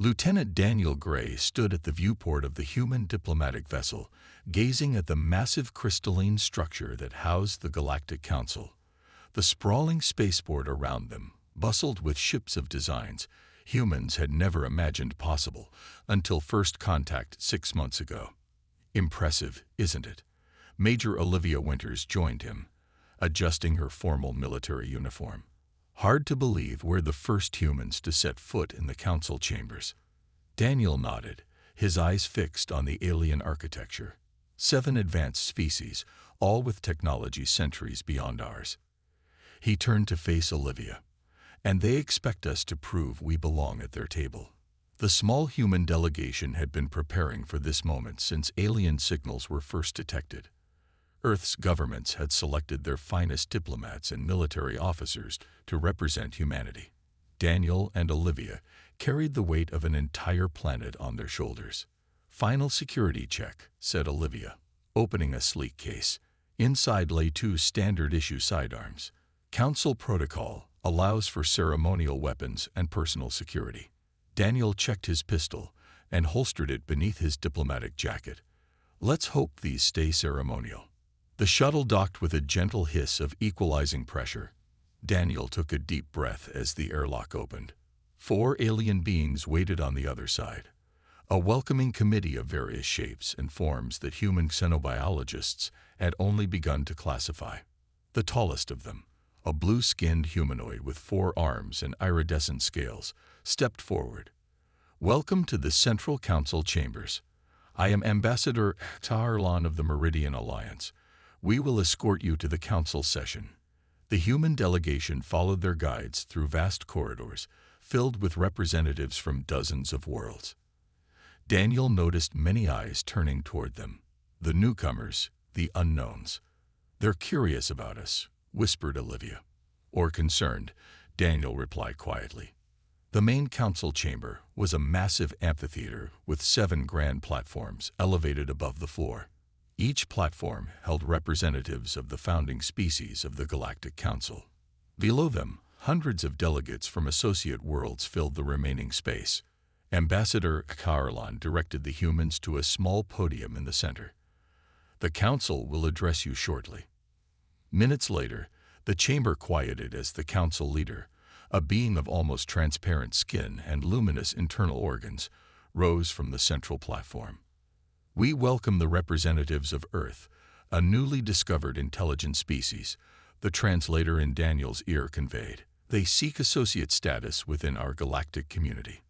Lieutenant Daniel Gray stood at the viewport of the human diplomatic vessel, gazing at the massive crystalline structure that housed the Galactic Council. The sprawling spaceport around them bustled with ships of designs humans had never imagined possible until first contact 6 months ago. Impressive, isn't it? Major Olivia Winters joined him, adjusting her formal military uniform. Hard to believe we're the first humans to set foot in the council chambers. Daniel nodded, his eyes fixed on the alien architecture. 7 advanced species, all with technology centuries beyond ours. He turned to face Olivia. And they expect us to prove we belong at their table. The small human delegation had been preparing for this moment since alien signals were first detected. Earth's governments had selected their finest diplomats and military officers to represent humanity. Daniel and Olivia carried the weight of an entire planet on their shoulders. "Final security check," said Olivia, opening a sleek case. Inside lay 2 standard-issue sidearms. Council protocol allows for ceremonial weapons and personal security. Daniel checked his pistol and holstered it beneath his diplomatic jacket. "Let's hope these stay ceremonial." The shuttle docked with a gentle hiss of equalizing pressure. Daniel took a deep breath as the airlock opened. 4 alien beings waited on the other side. A welcoming committee of various shapes and forms that human xenobiologists had only begun to classify. The tallest of them, a blue-skinned humanoid with 4 arms and iridescent scales, stepped forward. "Welcome to the Central Council Chambers. I am Ambassador Taharlan of the Meridian Alliance. We will escort you to the council session." The human delegation followed their guides through vast corridors, filled with representatives from dozens of worlds. Daniel noticed many eyes turning toward them. The newcomers, the unknowns. "They're curious about us," whispered Olivia. "Or concerned," Daniel replied quietly. The main council chamber was a massive amphitheater with 7 grand platforms elevated above the floor. Each platform held representatives of the founding species of the Galactic Council. Below them, hundreds of delegates from associate worlds filled the remaining space. Ambassador Taharlan directed the humans to a small podium in the center. "The council will address you shortly." Minutes later, the chamber quieted as the council leader, a being of almost transparent skin and luminous internal organs, rose from the central platform. "We welcome the representatives of Earth, a newly discovered intelligent species," the translator in Daniel's ear conveyed. "They seek associate status within our galactic community."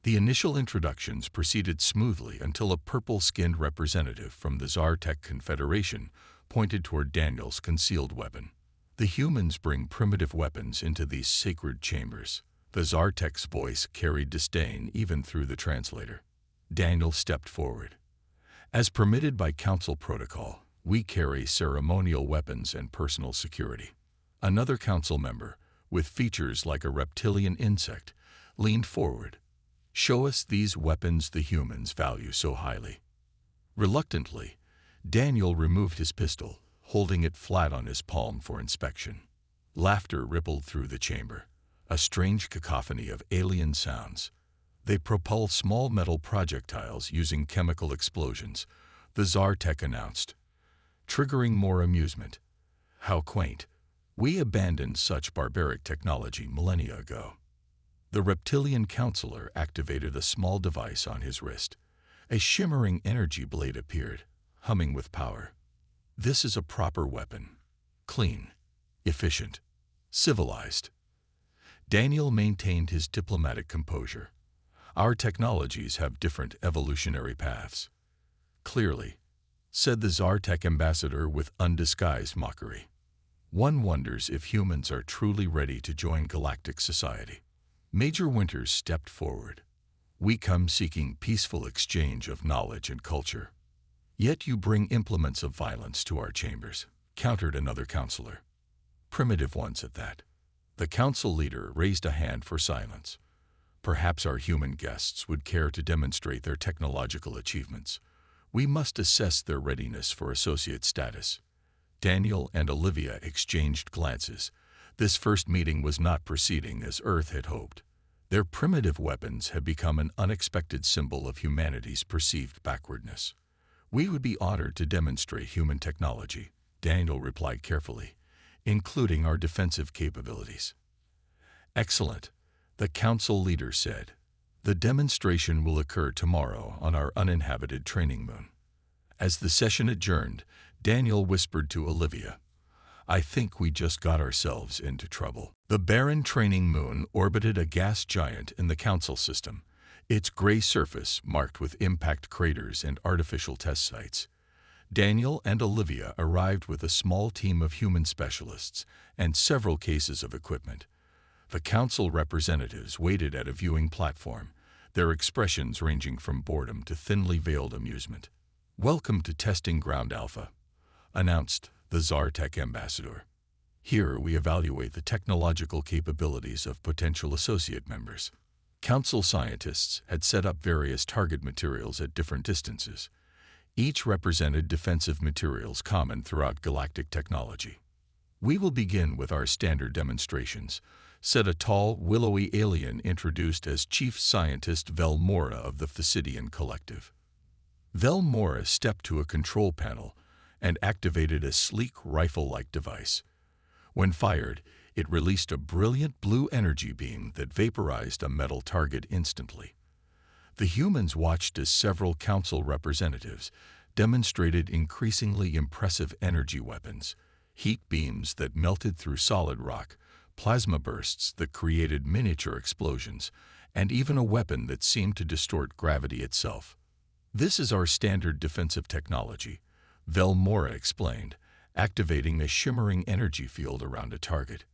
The initial introductions proceeded smoothly until a purple-skinned representative from the Zartec Confederation pointed toward Daniel's concealed weapon. "The humans bring primitive weapons into these sacred chambers." The Zartec's voice carried disdain even through the translator. Daniel stepped forward. "As permitted by council protocol, we carry ceremonial weapons and personal security." Another council member, with features like a reptilian insect, leaned forward. "Show us these weapons the humans value so highly." Reluctantly, Daniel removed his pistol, holding it flat on his palm for inspection. Laughter rippled through the chamber, a strange cacophony of alien sounds. They propel small metal projectiles using chemical explosions, the Zartec announced, triggering more amusement. "How quaint. We abandoned such barbaric technology millennia ago." The reptilian counselor activated a small device on his wrist. A shimmering energy blade appeared, humming with power. "This is a proper weapon. Clean, efficient, civilized." Daniel maintained his diplomatic composure. "Our technologies have different evolutionary paths." "Clearly," said the Zartec ambassador with undisguised mockery. "One wonders if humans are truly ready to join galactic society." Major Winters stepped forward. "We come seeking peaceful exchange of knowledge and culture." "Yet you bring implements of violence to our chambers," countered another counselor. "Primitive ones at that." The council leader raised a hand for silence. "Perhaps our human guests would care to demonstrate their technological achievements. We must assess their readiness for associate status." Daniel and Olivia exchanged glances. This first meeting was not proceeding as Earth had hoped. Their primitive weapons have become an unexpected symbol of humanity's perceived backwardness. We would be honored to demonstrate human technology, Daniel replied carefully, including our defensive capabilities. Excellent, the council leader said. The demonstration will occur tomorrow on our uninhabited training moon. As the session adjourned, Daniel whispered to Olivia, I think we just got ourselves into trouble. The barren training moon orbited a gas giant in the council system, its gray surface marked with impact craters and artificial test sites. Daniel and Olivia arrived with a small team of human specialists and several cases of equipment. The council representatives waited at a viewing platform, their expressions ranging from boredom to thinly veiled amusement. Welcome to Testing Ground Alpha, announced the Zartech ambassador. Here we evaluate the technological capabilities of potential associate members. Council scientists had set up various target materials at different distances. Each represented defensive materials common throughout galactic technology. We will begin with our standard demonstrations, said a tall, willowy alien introduced as Chief Scientist Vel Mora of the Physidian Collective. Vel Mora stepped to a control panel and activated a sleek rifle-like device. When fired, it released a brilliant blue energy beam that vaporized a metal target instantly. The humans watched as several council representatives demonstrated increasingly impressive energy weapons, heat beams that melted through solid rock, plasma bursts that created miniature explosions, and even a weapon that seemed to distort gravity itself. This is our standard defensive technology, Vel Mora explained, activating a shimmering energy field around a target.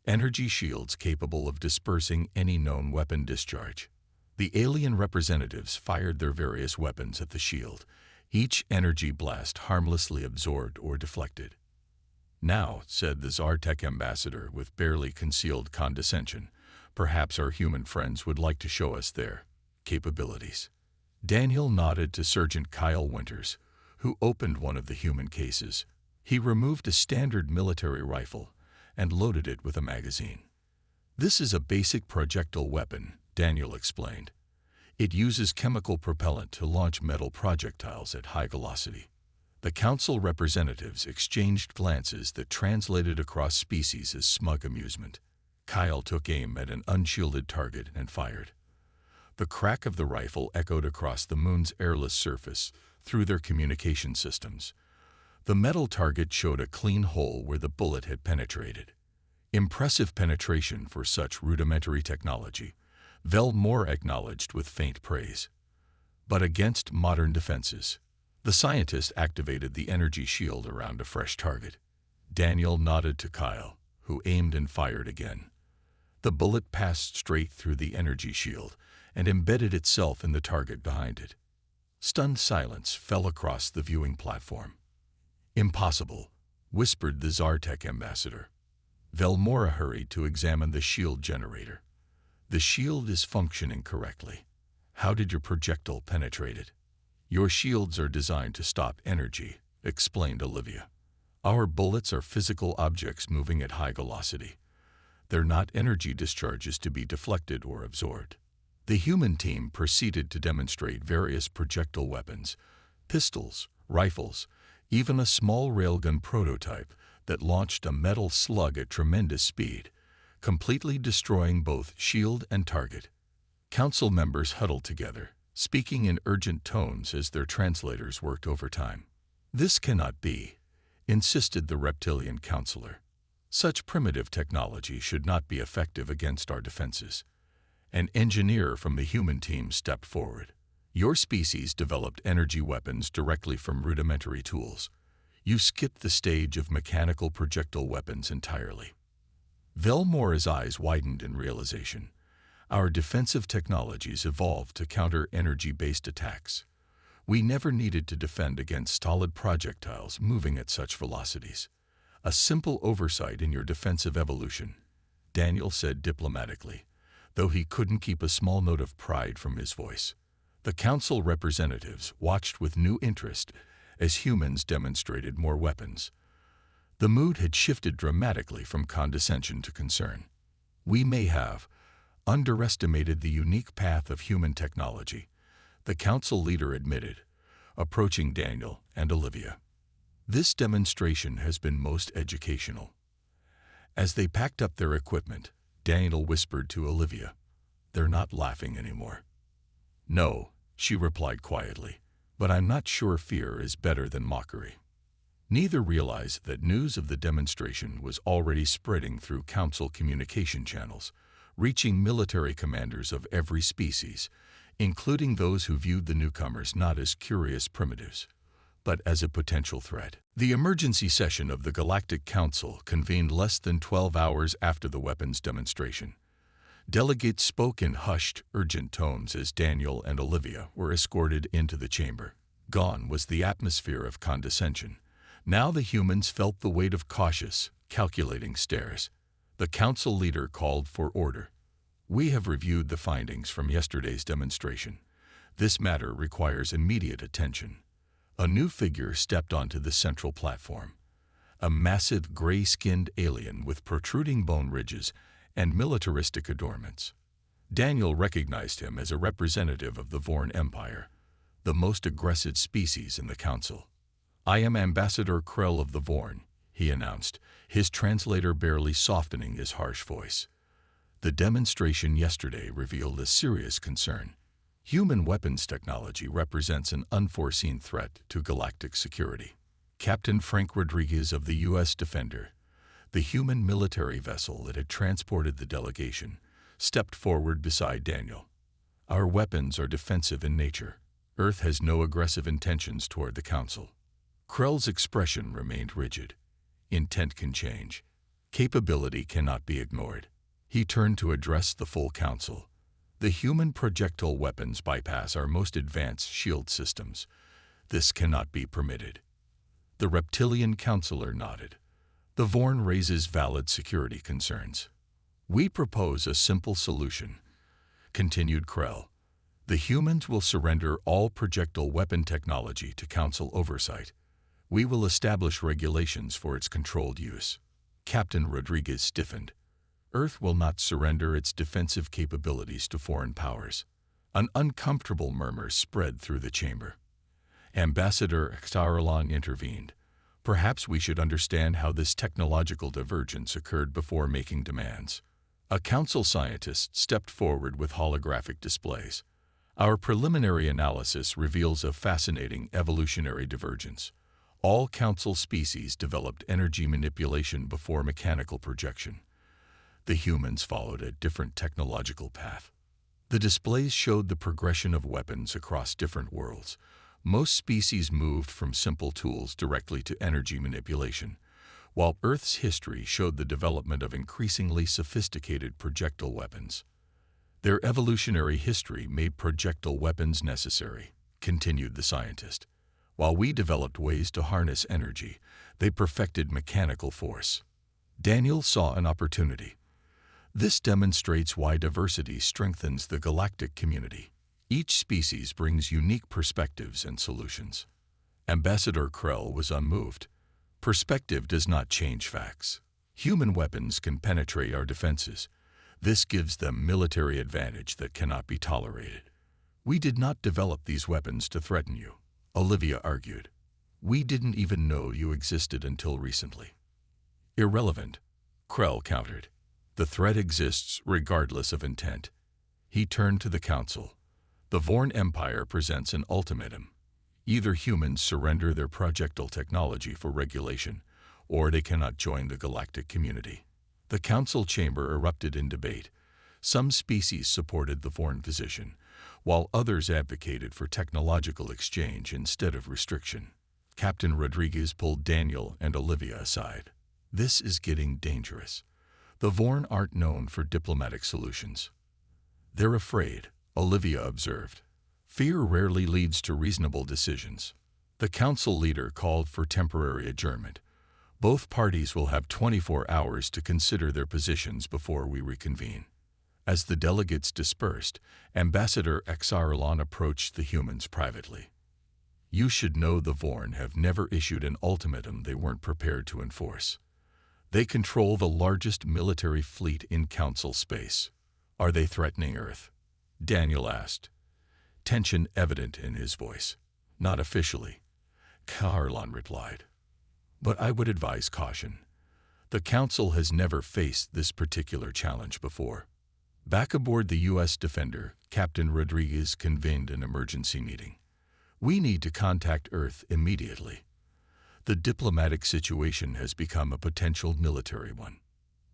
Energy shields capable of dispersing any known weapon discharge. The alien representatives fired their various weapons at the shield, each energy blast harmlessly absorbed or deflected. Now, said the Zartech ambassador with barely concealed condescension, perhaps our human friends would like to show us their capabilities. Daniel nodded to Sergeant Kyle Winters, who opened one of the human cases. He removed a standard military rifle and loaded it with a magazine. This is a basic projectile weapon, Daniel explained. It uses chemical propellant to launch metal projectiles at high velocity. The council representatives exchanged glances that translated across species as smug amusement. Kyle took aim at an unshielded target and fired. The crack of the rifle echoed across the moon's airless surface through their communication systems. The metal target showed a clean hole where the bullet had penetrated. Impressive penetration for such rudimentary technology, Vel Mora acknowledged with faint praise. But against modern defenses, the scientist activated the energy shield around a fresh target. Daniel nodded to Kyle, who aimed and fired again. The bullet passed straight through the energy shield and embedded itself in the target behind it. Stunned silence fell across the viewing platform. Impossible, whispered the Zartech ambassador. Vel Mora hurried to examine the shield generator. The shield is functioning correctly. How did your projectile penetrate it? Your shields are designed to stop energy, explained Olivia. Our bullets are physical objects moving at high velocity. They're not energy discharges to be deflected or absorbed. The human team proceeded to demonstrate various projectile weapons, pistols, rifles, even a small railgun prototype that launched a metal slug at tremendous speed, completely destroying both shield and target. Council members huddled together, speaking in urgent tones as their translators worked overtime. This cannot be, insisted the reptilian counselor. Such primitive technology should not be effective against our defenses. An engineer from the human team stepped forward. Your species developed energy weapons directly from rudimentary tools. You skipped the stage of mechanical projectile weapons entirely. Vel Mora's eyes widened in realization. Our defensive technologies evolved to counter energy-based attacks. We never needed to defend against solid projectiles moving at such velocities. A simple oversight in your defensive evolution, Daniel said diplomatically, though he couldn't keep a small note of pride from his voice. The council representatives watched with new interest as humans demonstrated more weapons. The mood had shifted dramatically from condescension to concern. We may have underestimated the unique path of human technology, the council leader admitted, approaching Daniel and Olivia. This demonstration has been most educational. As they packed up their equipment, Daniel whispered to Olivia, "They're not laughing anymore." "No," she replied quietly, "but I'm not sure fear is better than mockery." Neither realized that news of the demonstration was already spreading through council communication channels, reaching military commanders of every species, including those who viewed the newcomers not as curious primitives, but as a potential threat. The emergency session of the Galactic Council convened less than 12 hours after the weapons demonstration. Delegates spoke in hushed, urgent tones as Daniel and Olivia were escorted into the chamber. Gone was the atmosphere of condescension. Now the humans felt the weight of cautious, calculating stares. The council leader called for order. "We have reviewed the findings from yesterday's demonstration. This matter requires immediate attention." A new figure stepped onto the central platform. A massive gray-skinned alien with protruding bone ridges and militaristic adornments. Daniel recognized him as a representative of the Vorn Empire, the most aggressive species in the council. "I am Ambassador Krell of the Vorn," he announced, his translator barely softening his harsh voice. The demonstration yesterday revealed a serious concern. Human weapons technology represents an unforeseen threat to galactic security. Captain Frank Rodriguez of the U.S. Defender, the human military vessel that had transported the delegation, stepped forward beside Daniel. "Our weapons are defensive in nature. Earth has no aggressive intentions toward the Council." Krell's expression remained rigid. Intent can change. Capability cannot be ignored. He turned to address the full Council. "The human projectile weapons bypass our most advanced shield systems. This cannot be permitted." The reptilian councillor nodded. "The Vorn raises valid security concerns. We propose a simple solution," continued Krell. "The humans will surrender all projectile weapon technology to Council oversight. We will establish regulations for its controlled use." Captain Rodriguez stiffened. "Earth will not surrender its defensive capabilities to foreign powers." An uncomfortable murmur spread through the chamber. Ambassador Xarlan intervened. "Perhaps we should understand how this technological divergence occurred before making demands." A council scientist stepped forward with holographic displays. "Our preliminary analysis reveals a fascinating evolutionary divergence. All council species developed energy manipulation before mechanical projection. The humans followed a different technological path." The displays showed the progression of weapons across different worlds. Most species moved from simple tools directly to energy manipulation, while Earth's history showed the development of increasingly sophisticated projectile weapons. "Their evolutionary history made projectile weapons necessary," continued the scientist. "While we developed ways to harness energy, they perfected mechanical force." Daniel saw an opportunity. "This demonstrates why diversity strengthens the galactic community. Each species brings unique perspectives and solutions." Ambassador Krell was unmoved. "Perspective does not change facts. Human weapons can penetrate our defenses. This gives them military advantage that cannot be tolerated." "We did not develop these weapons to threaten you," Olivia argued. "We didn't even know you existed until recently." "Irrelevant," Krell countered. "The threat exists regardless of intent." He turned to the Council. "The Vorn Empire presents an ultimatum. Either humans surrender their projectile technology for regulation, or they cannot join the galactic community." The Council chamber erupted in debate. Some species supported the Vorn position, while others advocated for technological exchange instead of restriction. Captain Rodriguez pulled Daniel and Olivia aside. "This is getting dangerous. The Vorn aren't known for diplomatic solutions." "They're afraid," Olivia observed. "Fear rarely leads to reasonable decisions." The council leader called for temporary adjournment. "Both parties will have 24 hours to consider their positions before we reconvene." As the delegates dispersed, Ambassador Xarlan approached the humans privately. "You should know the Vorn have never issued an ultimatum they weren't prepared to enforce. They control the largest military fleet in Council space. Are they threatening Earth? Daniel asked, tension evident in his voice. Not officially, Carlon replied. But I would advise caution. The Council has never faced this particular challenge before. Back aboard the U.S. Defender, Captain Rodriguez convened an emergency meeting. We need to contact Earth immediately. The diplomatic situation has become a potential military one.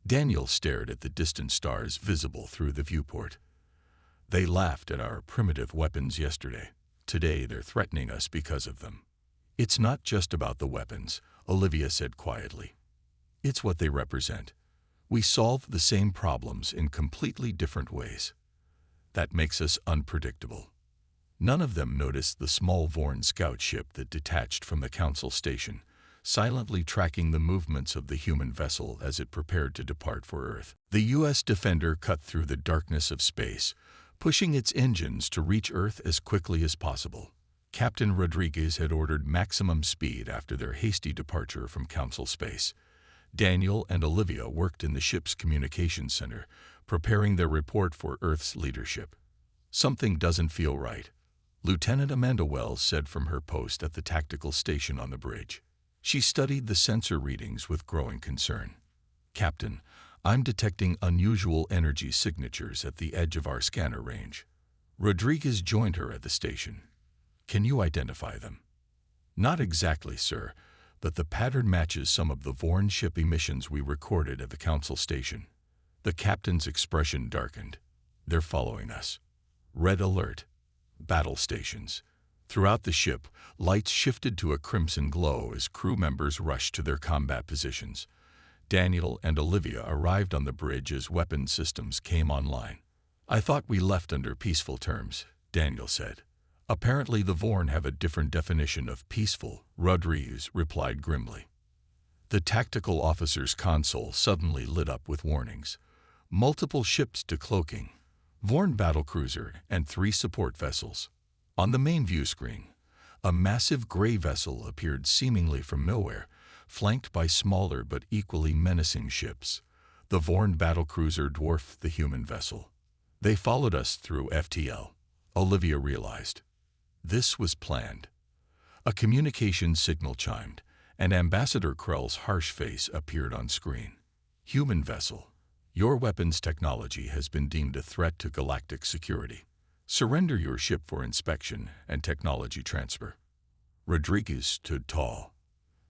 Daniel stared at the distant stars visible through the viewport. They laughed at our primitive weapons yesterday. Today they're threatening us because of them. It's not just about the weapons, Olivia said quietly. It's what they represent. We solve the same problems in completely different ways. That makes us unpredictable. None of them noticed the small Vorn scout ship that detached from the Council station, silently tracking the movements of the human vessel as it prepared to depart for Earth. The U.S. Defender cut through the darkness of space, pushing its engines to reach Earth as quickly as possible. Captain Rodriguez had ordered maximum speed after their hasty departure from Council space. Daniel and Olivia worked in the ship's communications center, preparing their report for Earth's leadership. Something doesn't feel right, Lieutenant Amanda Wells said from her post at the tactical station on the bridge. She studied the sensor readings with growing concern. Captain, I'm detecting unusual energy signatures at the edge of our scanner range. Rodriguez joined her at the station. Can you identify them? Not exactly, sir, but the pattern matches some of the Vorn ship emissions we recorded at the Council station. The captain's expression darkened. They're following us. Red alert. Battle stations. Throughout the ship, lights shifted to a crimson glow as crew members rushed to their combat positions. Daniel and Olivia arrived on the bridge as weapon systems came online. I thought we left under peaceful terms, Daniel said. Apparently the Vorn have a different definition of peaceful, Rodriguez replied grimly. The tactical officer's console suddenly lit up with warnings. Multiple ships decloaking, Vorn battlecruiser and 3 support vessels. On the main view screen, a massive gray vessel appeared seemingly from nowhere, flanked by smaller but equally menacing ships. The Vorn battlecruiser dwarfed the human vessel. They followed us through FTL, Olivia realized. This was planned. A communication signal chimed, and Ambassador Krell's harsh face appeared on screen. Human vessel, your weapons technology has been deemed a threat to galactic security. Surrender your ship for inspection and technology transfer. Rodriguez stood tall.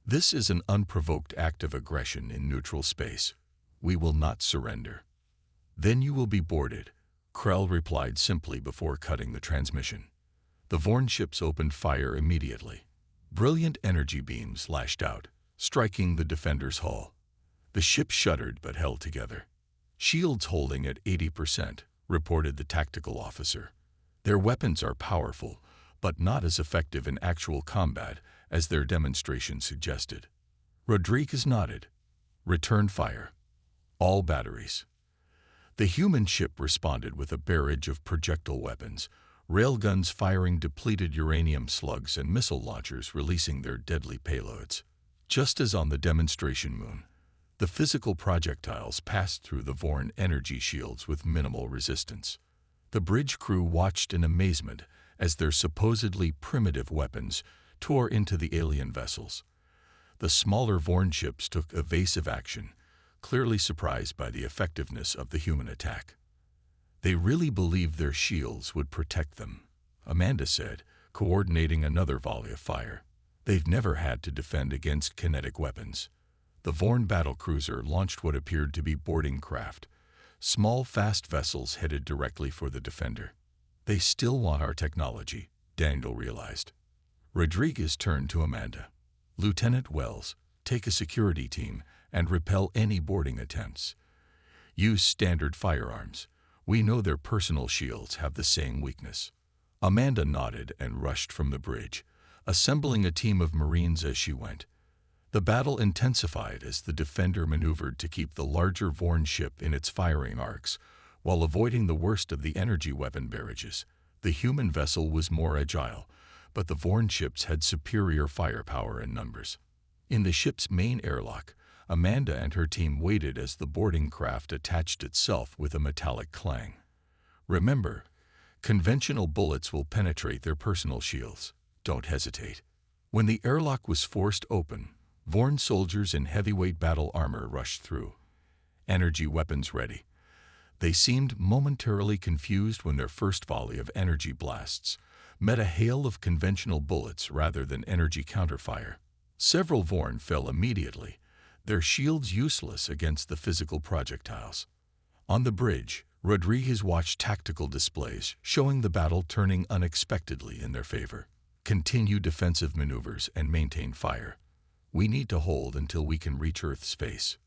This is an unprovoked act of aggression in neutral space. We will not surrender. Then you will be boarded, Krell replied simply before cutting the transmission. The Vorn ships opened fire immediately. Brilliant energy beams lashed out, striking the Defender's hull. The ship shuddered but held together. Shields holding at 80%, reported the tactical officer. Their weapons are powerful, but not as effective in actual combat as their demonstration suggested. Rodriguez nodded. Return fire. All batteries. The human ship responded with a barrage of projectile weapons, railguns firing depleted uranium slugs and missile launchers releasing their deadly payloads. Just as on the demonstration moon, the physical projectiles passed through the Vorn energy shields with minimal resistance. The bridge crew watched in amazement as their supposedly primitive weapons tore into the alien vessels. The smaller Vorn ships took evasive action, clearly surprised by the effectiveness of the human attack. They really believed their shields would protect them, Amanda said, coordinating another volley of fire. They've never had to defend against kinetic weapons. The Vorn battlecruiser launched what appeared to be boarding craft, small fast vessels headed directly for the Defender. They still want our technology, Daniel realized. Rodriguez turned to Amanda. Lieutenant Wells, take a security team and repel any boarding attempts. Use standard firearms. We know their personal shields have the same weakness. Amanda nodded and rushed from the bridge, assembling a team of Marines as she went. The battle intensified as the Defender maneuvered to keep the larger Vorn ship in its firing arcs, while avoiding the worst of the energy weapon barrages. The human vessel was more agile, but the Vorn ships had superior firepower and numbers. In the ship's main airlock, Amanda and her team waited as the boarding craft attached itself with a metallic clang. Remember, conventional bullets will penetrate their personal shields. Don't hesitate. When the airlock was forced open, Vorn soldiers in heavyweight battle armor rushed through, energy weapons ready. They seemed momentarily confused when their first volley of energy blasts met a hail of conventional bullets rather than energy counterfire. Several Vorn fell immediately, their shields useless against the physical projectiles. On the bridge, Rodriguez watched tactical displays showing the battle turning unexpectedly in their favor. Continue defensive maneuvers and maintain fire. We need to hold until we can reach Earth's face.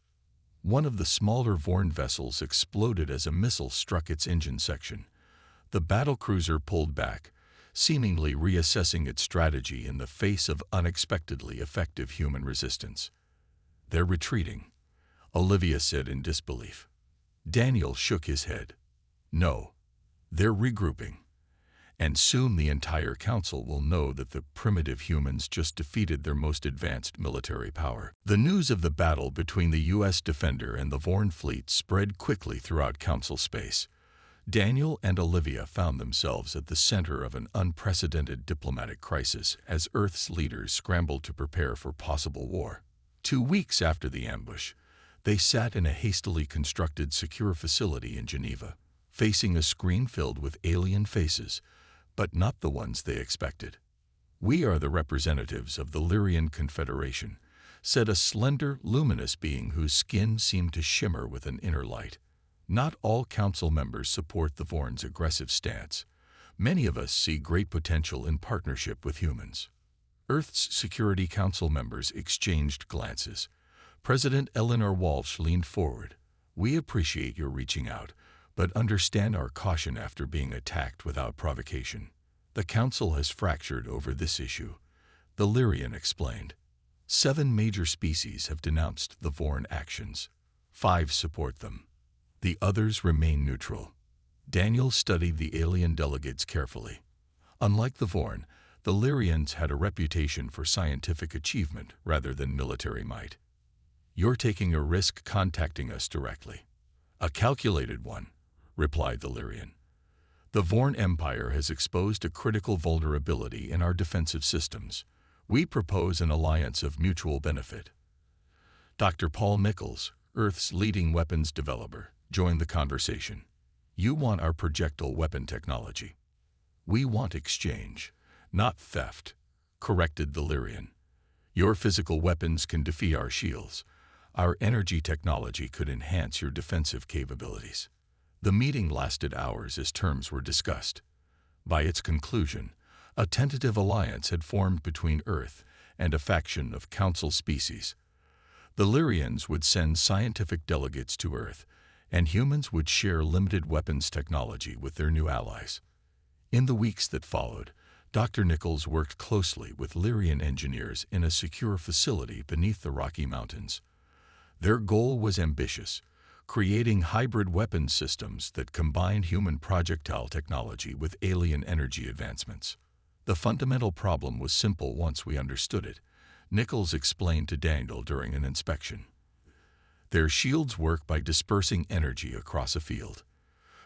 One of the smaller Vorn vessels exploded as a missile struck its engine section. The battlecruiser pulled back, seemingly reassessing its strategy in the face of unexpectedly effective human resistance. "They're retreating," Olivia said in disbelief. Daniel shook his head. "No, they're regrouping. And soon the entire council will know that the primitive humans just defeated their most advanced military power." The news of the battle between the U.S. Defender and the Vorn fleet spread quickly throughout council space. Daniel and Olivia found themselves at the center of an unprecedented diplomatic crisis as Earth's leaders scrambled to prepare for possible war. 2 weeks after the ambush, they sat in a hastily constructed secure facility in Geneva, facing a screen filled with alien faces, but not the ones they expected. "We are the representatives of the Lyrian Confederation," said a slender, luminous being whose skin seemed to shimmer with an inner light. "Not all council members support the Vorn's aggressive stance. Many of us see great potential in partnership with humans." Earth's Security Council members exchanged glances. President Eleanor Walsh leaned forward. "We appreciate your reaching out, but understand our caution after being attacked without provocation. The Council has fractured over this issue," the Lyrian explained. 7 major species have denounced the Vorn actions. 5 support them. The others remain neutral. Daniel studied the alien delegates carefully. Unlike the Vorn, the Lyrians had a reputation for scientific achievement rather than military might. "You're taking a risk contacting us directly." "A calculated one," replied the Lyrian. "The Vorn Empire has exposed a critical vulnerability in our defensive systems. We propose an alliance of mutual benefit." Dr. Paul Nichols, Earth's leading weapons developer, joined the conversation. "You want our projectile weapon technology." "We want exchange, not theft," corrected the Lyrian. "Your physical weapons can defeat our shields. Our energy technology could enhance your defensive capabilities." The meeting lasted hours as terms were discussed. By its conclusion, a tentative alliance had formed between Earth and a faction of Council species. The Lyrians would send scientific delegates to Earth, and humans would share limited weapons technology with their new allies. In the weeks that followed, Dr. Nichols worked closely with Lyrian engineers in a secure facility beneath the Rocky Mountains. Their goal was ambitious: creating hybrid weapons systems that combined human projectile technology with alien energy advancements. "The fundamental problem was simple once we understood it," Nichols explained to Daniel during an inspection. "Their shields work by dispersing energy across a field.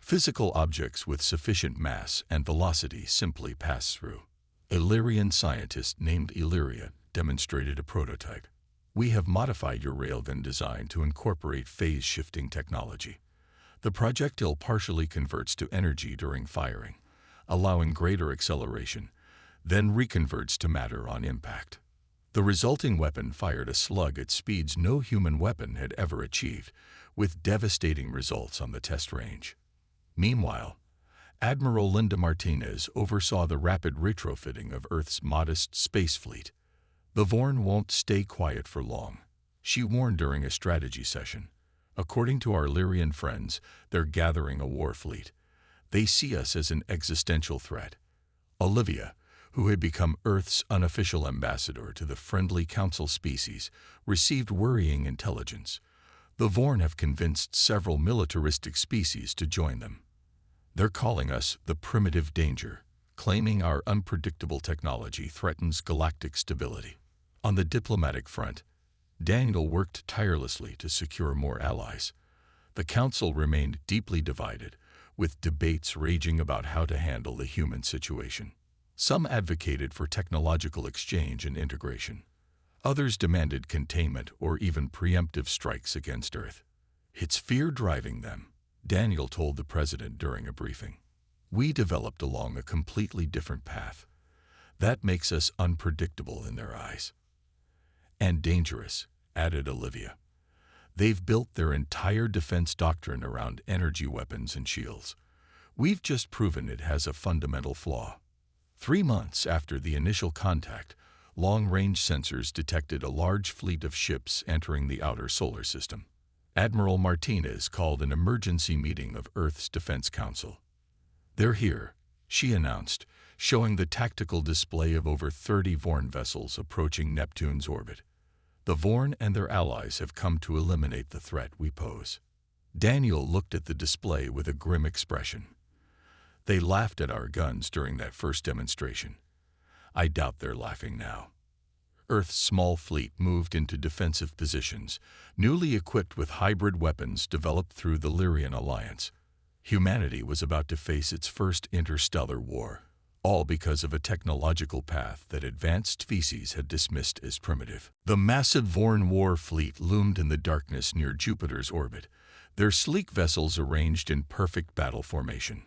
Physical objects with sufficient mass and velocity simply pass through." A Lyrian scientist named Illyria demonstrated a prototype. "We have modified your railgun design to incorporate phase-shifting technology. The projectile partially converts to energy during firing, allowing greater acceleration, then reconverts to matter on impact. The resulting weapon fired a slug at speeds no human weapon had ever achieved, with devastating results on the test range." Meanwhile, Admiral Linda Martinez oversaw the rapid retrofitting of Earth's modest space fleet. "The Vorn won't stay quiet for long," she warned during a strategy session. "According to our Lyrian friends, they're gathering a war fleet. They see us as an existential threat." Olivia, who had become Earth's unofficial ambassador to the friendly Council species, received worrying intelligence. "The Vorn have convinced several militaristic species to join them. They're calling us the primitive danger, claiming our unpredictable technology threatens galactic stability." On the diplomatic front, Daniel worked tirelessly to secure more allies. The Council remained deeply divided, with debates raging about how to handle the human situation. Some advocated for technological exchange and integration. Others demanded containment or even preemptive strikes against Earth. "It's fear driving them," Daniel told the president during a briefing. "We developed along a completely different path. That makes us unpredictable in their eyes." "And dangerous," added Olivia. "They've built their entire defense doctrine around energy weapons and shields. We've just proven it has a fundamental flaw." 3 months after the initial contact, long-range sensors detected a large fleet of ships entering the outer solar system. Admiral Martinez called an emergency meeting of Earth's Defense Council. "They're here," she announced, showing the tactical display of over 30 Vorn vessels approaching Neptune's orbit. "The Vorn and their allies have come to eliminate the threat we pose." Daniel looked at the display with a grim expression. "They laughed at our guns during that first demonstration. I doubt they're laughing now." Earth's small fleet moved into defensive positions, newly equipped with hybrid weapons developed through the Lyrian Alliance. Humanity was about to face its first interstellar war, all because of a technological path that advanced species had dismissed as primitive. The massive Vorn war fleet loomed in the darkness near Jupiter's orbit, their sleek vessels arranged in perfect battle formation.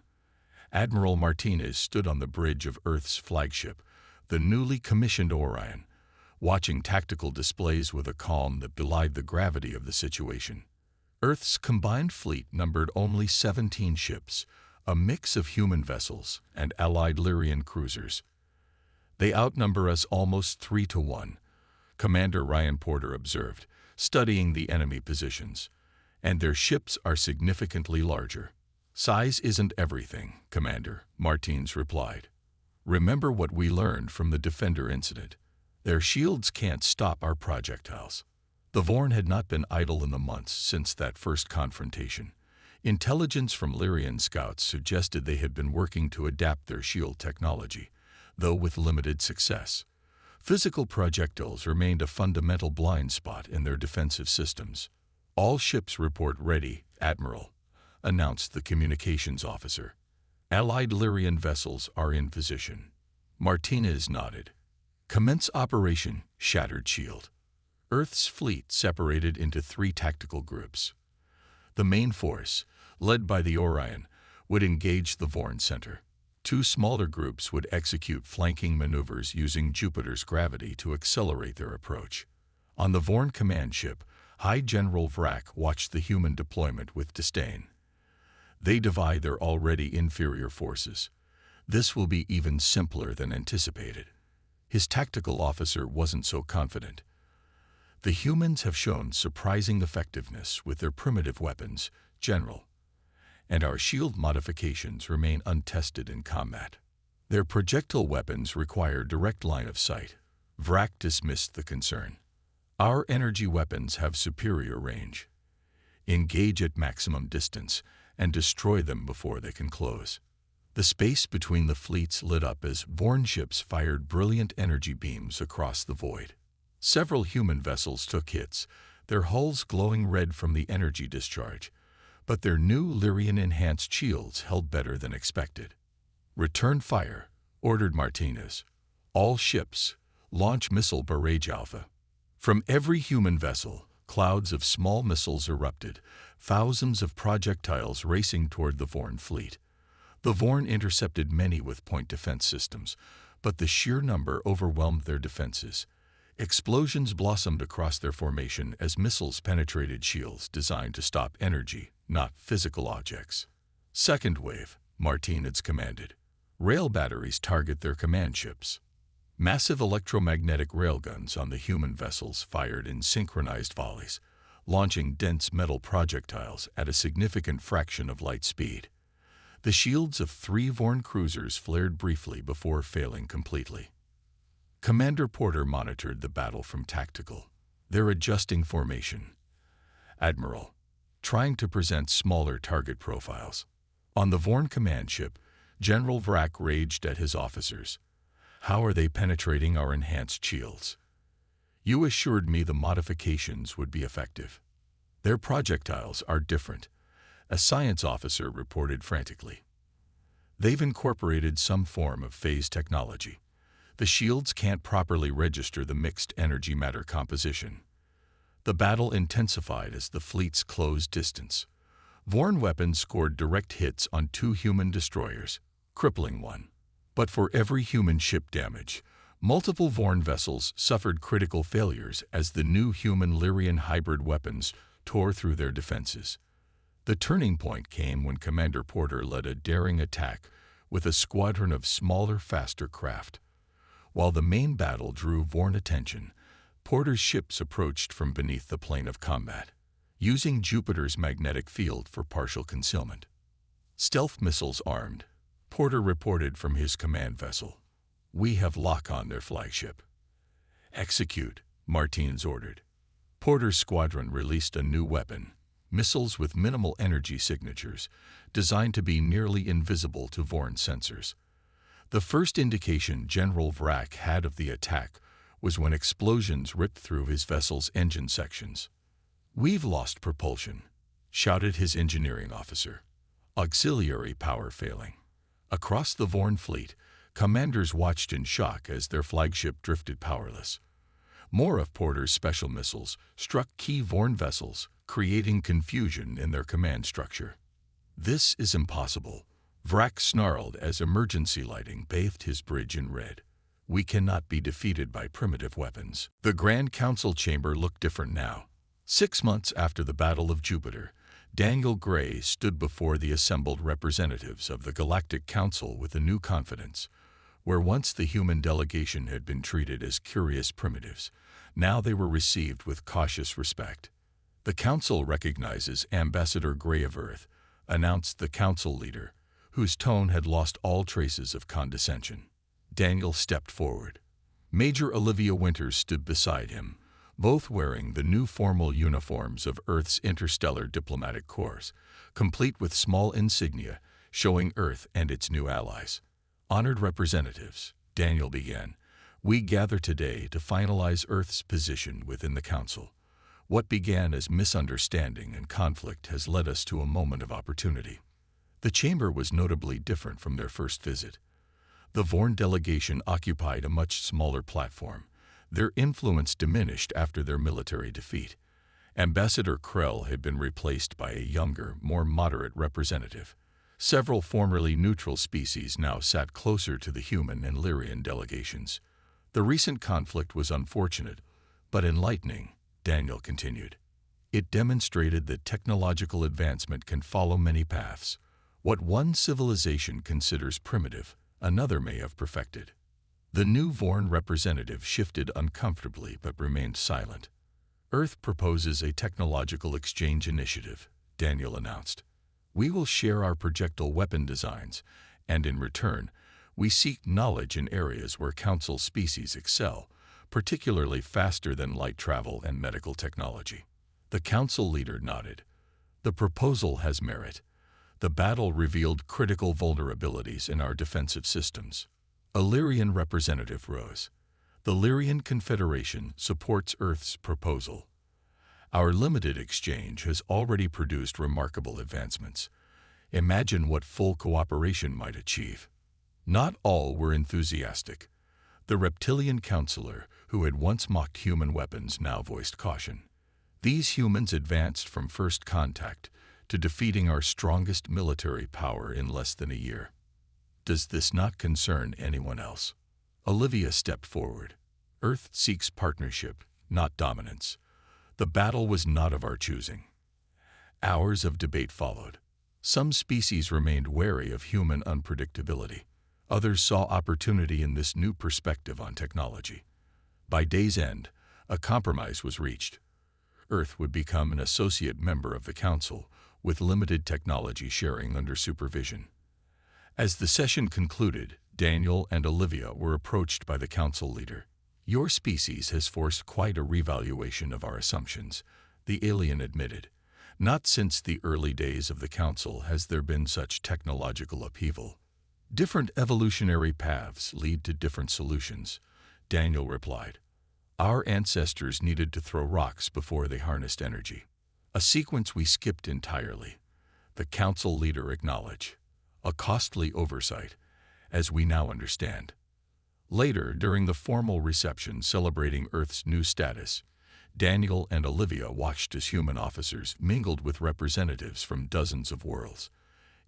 Admiral Martinez stood on the bridge of Earth's flagship, the newly commissioned Orion, watching tactical displays with a calm that belied the gravity of the situation. Earth's combined fleet numbered only 17 ships, a mix of human vessels and allied Lyrian cruisers. "They outnumber us almost 3-1, Commander Ryan Porter observed, studying the enemy positions. "And their ships are significantly larger." "Size isn't everything, Commander," Martins replied. "Remember what we learned from the Defender incident. Their shields can't stop our projectiles." The Vorn had not been idle in the months since that first confrontation. Intelligence from Lyrian scouts suggested they had been working to adapt their shield technology, though with limited success. Physical projectiles remained a fundamental blind spot in their defensive systems. "All ships report ready, Admiral," announced the communications officer. "Allied Lyrian vessels are in position." Martinez nodded. "Commence operation, Shattered Shield." Earth's fleet separated into 3 tactical groups. The main force, led by the Orion, would engage the Vorn center. 2 smaller groups would execute flanking maneuvers using Jupiter's gravity to accelerate their approach. On the Vorn command ship, High General Vrak watched the human deployment with disdain. "They divide their already inferior forces. This will be even simpler than anticipated." His tactical officer wasn't so confident. "The humans have shown surprising effectiveness with their primitive weapons, General, and our shield modifications remain untested in combat. Their projectile weapons require direct line of sight." Vrak dismissed the concern. "Our energy weapons have superior range. Engage at maximum distance and destroy them before they can close." The space between the fleets lit up as Vorn ships fired brilliant energy beams across the void. Several human vessels took hits, their hulls glowing red from the energy discharge, but their new Lyrian-enhanced shields held better than expected. "Return fire," ordered Martinez. "All ships, launch missile barrage alpha." From every human vessel, clouds of small missiles erupted, thousands of projectiles racing toward the Vorn fleet. The Vorn intercepted many with point defense systems, but the sheer number overwhelmed their defenses. Explosions blossomed across their formation as missiles penetrated shields designed to stop energy, not physical objects. "Second wave," Martinez commanded. "Rail batteries target their command ships." Massive electromagnetic railguns on the human vessels fired in synchronized volleys, launching dense metal projectiles at a significant fraction of light speed. The shields of 3 Vorn cruisers flared briefly before failing completely. Commander Porter monitored the battle from tactical. "They're adjusting formation, Admiral, trying to present smaller target profiles." On the Vorn command ship, General Vrak raged at his officers. "How are they penetrating our enhanced shields? You assured me the modifications would be effective." "Their projectiles are different. a science officer reported frantically. They've incorporated some form of phase technology. The shields can't properly register the mixed energy-matter composition. The battle intensified as the fleets closed distance. Vorn weapons scored direct hits on 2 human destroyers, crippling one. But for every human ship damage, multiple Vorn vessels suffered critical failures as the new human-Lyrian hybrid weapons tore through their defenses. The turning point came when Commander Porter led a daring attack with a squadron of smaller, faster craft. While the main battle drew Vorn attention, Porter's ships approached from beneath the plane of combat, using Jupiter's magnetic field for partial concealment. Stealth missiles armed, Porter reported from his command vessel. "We have lock on their flagship." "Execute," Martins ordered. Porter's squadron released a new weapon, missiles with minimal energy signatures, designed to be nearly invisible to Vorn sensors. The first indication General Vrak had of the attack was when explosions ripped through his vessel's engine sections. "We've lost propulsion," shouted his engineering officer. "Auxiliary power failing." Across the Vorn fleet, commanders watched in shock as their flagship drifted powerless. More of Porter's special missiles struck key Vorn vessels, creating confusion in their command structure. "This is impossible," Vrak snarled as emergency lighting bathed his bridge in red. "We cannot be defeated by primitive weapons." The Grand Council chamber looked different now. 6 months after the Battle of Jupiter, Daniel Gray stood before the assembled representatives of the Galactic Council with a new confidence. Where once the human delegation had been treated as curious primitives, now they were received with cautious respect. "The Council recognizes Ambassador Gray of Earth," announced the Council leader, whose tone had lost all traces of condescension. Daniel stepped forward. Major Olivia Winters stood beside him, both wearing the new formal uniforms of Earth's Interstellar Diplomatic Corps, complete with small insignia showing Earth and its new allies. "Honored representatives," Daniel began, "we gather today to finalize Earth's position within the Council. What began as misunderstanding and conflict has led us to a moment of opportunity." The chamber was notably different from their first visit. The Vorn delegation occupied a much smaller platform. Their influence diminished after their military defeat. Ambassador Krell had been replaced by a younger, more moderate representative. Several formerly neutral species now sat closer to the human and Lyrian delegations. "The recent conflict was unfortunate, but enlightening," Daniel continued. "It demonstrated that technological advancement can follow many paths. What one civilization considers primitive, another may have perfected." The new Vorn representative shifted uncomfortably but remained silent. "Earth proposes a technological exchange initiative," Daniel announced. "We will share our projectile weapon designs, and in return, we seek knowledge in areas where Council species excel, particularly faster than light travel and medical technology." The Council leader nodded. "The proposal has merit. The battle revealed critical vulnerabilities in our defensive systems." A Lyrian representative rose. "The Lyrian Confederation supports Earth's proposal. Our limited exchange has already produced remarkable advancements. Imagine what full cooperation might achieve." Not all were enthusiastic. The reptilian counselor, who had once mocked human weapons, now voiced caution. "These humans advanced from first contact to defeating our strongest military power in less than a year. Does this not concern anyone else?" Olivia stepped forward. "Earth seeks partnership, not dominance. The battle was not of our choosing." Hours of debate followed. Some species remained wary of human unpredictability. Others saw opportunity in this new perspective on technology. By day's end, a compromise was reached. Earth would become an associate member of the Council, with limited technology sharing under supervision. As the session concluded, Daniel and Olivia were approached by the Council leader. "Your species has forced quite a revaluation of our assumptions," the alien admitted. "Not since the early days of the Council has there been such technological upheaval." "Different evolutionary paths lead to different solutions," Daniel replied. "Our ancestors needed to throw rocks before they harnessed energy. A sequence we skipped entirely. the council leader acknowledged. A costly oversight, as we now understand. Later, during the formal reception celebrating Earth's new status, Daniel and Olivia watched as human officers mingled with representatives from dozens of worlds.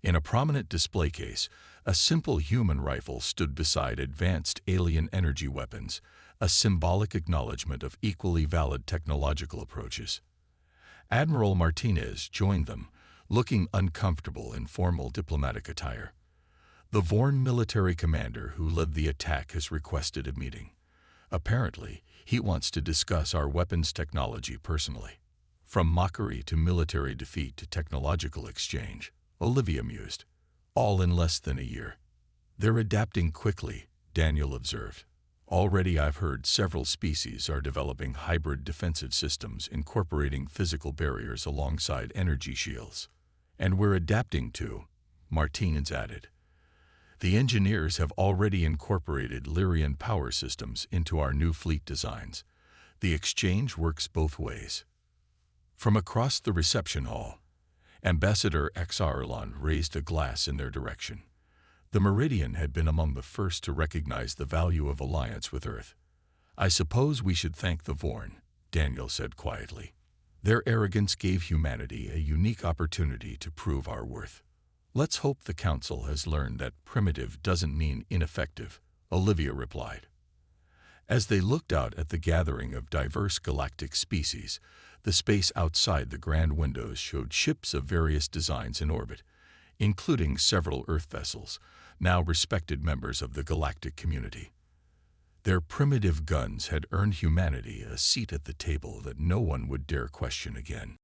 In a prominent display case, a simple human rifle stood beside advanced alien energy weapons, a symbolic acknowledgement of equally valid technological approaches. Admiral Martinez joined them, looking uncomfortable in formal diplomatic attire. The Vorn military commander who led the attack has requested a meeting. Apparently, he wants to discuss our weapons technology personally. From mockery to military defeat to technological exchange, Olivia mused. All in less than a year. They're adapting quickly, Daniel observed. Already I've heard several species are developing hybrid defensive systems incorporating physical barriers alongside energy shields. And we're adapting too, Martinez added. The engineers have already incorporated Lyrian power systems into our new fleet designs. The exchange works both ways. From across the reception hall, Ambassador Xarlan raised a glass in their direction. The Meridian had been among the first to recognize the value of alliance with Earth. I suppose we should thank the Vorn, Daniel said quietly. Their arrogance gave humanity a unique opportunity to prove our worth. Let's hope the Council has learned that primitive doesn't mean ineffective, Olivia replied. As they looked out at the gathering of diverse galactic species, the space outside the grand windows showed ships of various designs in orbit, including several Earth vessels, now respected members of the galactic community. Their primitive guns had earned humanity a seat at the table that no one would dare question again.